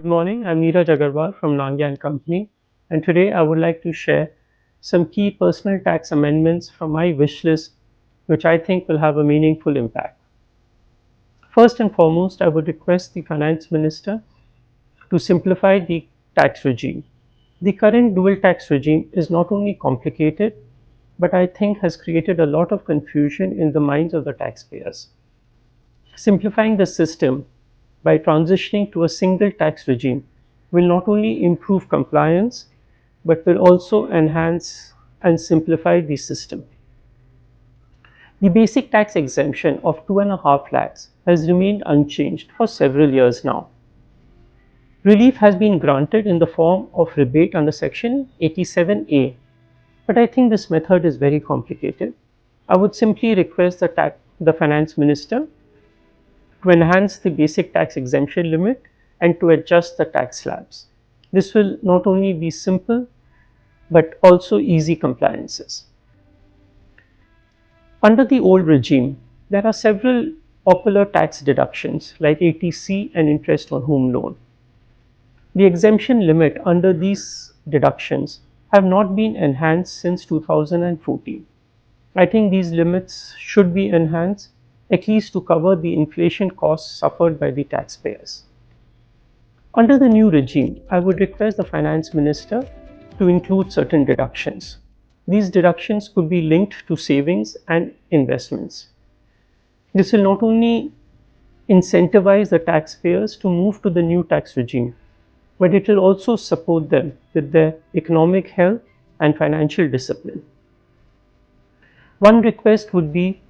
morning. I'm Neeraj Agarwala from Nangya and Company, and today I would like to share some key personal tax amendments from my wish list, which I think will have a meaningful impact. First and foremost, I would request the Finance Minister to simplify the tax regime. The current dual tax regime is not only complicated, but I think has created a lot of confusion in the minds of the taxpayers. Simplifying the system by transitioning to a single tax regime will not only improve compliance but will also enhance and simplify the system. The basic tax exemption of 2.5 lakhs has remained unchanged for several years now. Relief has been granted in the form of rebate under Section 87A, but I think this method is very complicated. I would simply request the Finance Minister to enhance the basic tax exemption limit and to adjust the tax slabs. This will not only be simple but also easy compliances. Under the old regime, there are several popular tax deductions like ATC and interest on home loan. The exemption limit under these deductions have not been enhanced since 2014. I think these limits should be enhanced at least to cover the inflation costs suffered by the taxpayers. Under the new regime, I would request the Finance Minister to include certain deductions. These deductions could be linked to savings and investments. This will not only incentivize the taxpayers to move to the new tax regime, but it will also support them with their economic health and financial discipline. One request would be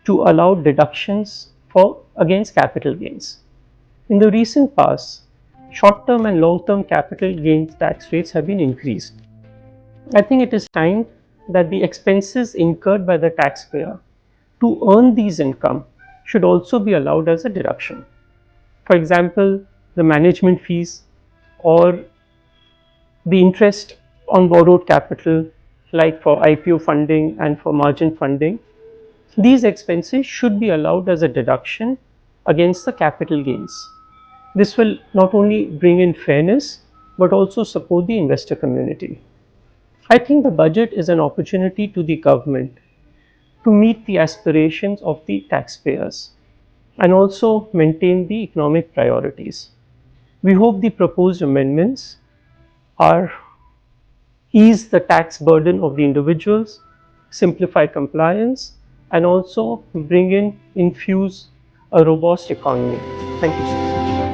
to allow deductions against capital gains. In the recent past, short-term and long-term capital gains tax rates have been increased. I think it is time that the expenses incurred by the taxpayer to earn these income should also be allowed as a deduction. For example, the management fees or the interest on borrowed capital, like for IPO funding and for margin funding, these expenses should be allowed as a deduction against the capital gains. This will not only bring in fairness but also support the investor community. I think the budget is an opportunity to the government to meet the aspirations of the taxpayers and also maintain the economic priorities. We hope the proposed amendments are ease the tax burden of the individuals, simplify compliance, and also infuse a robust economy. Thank you so much.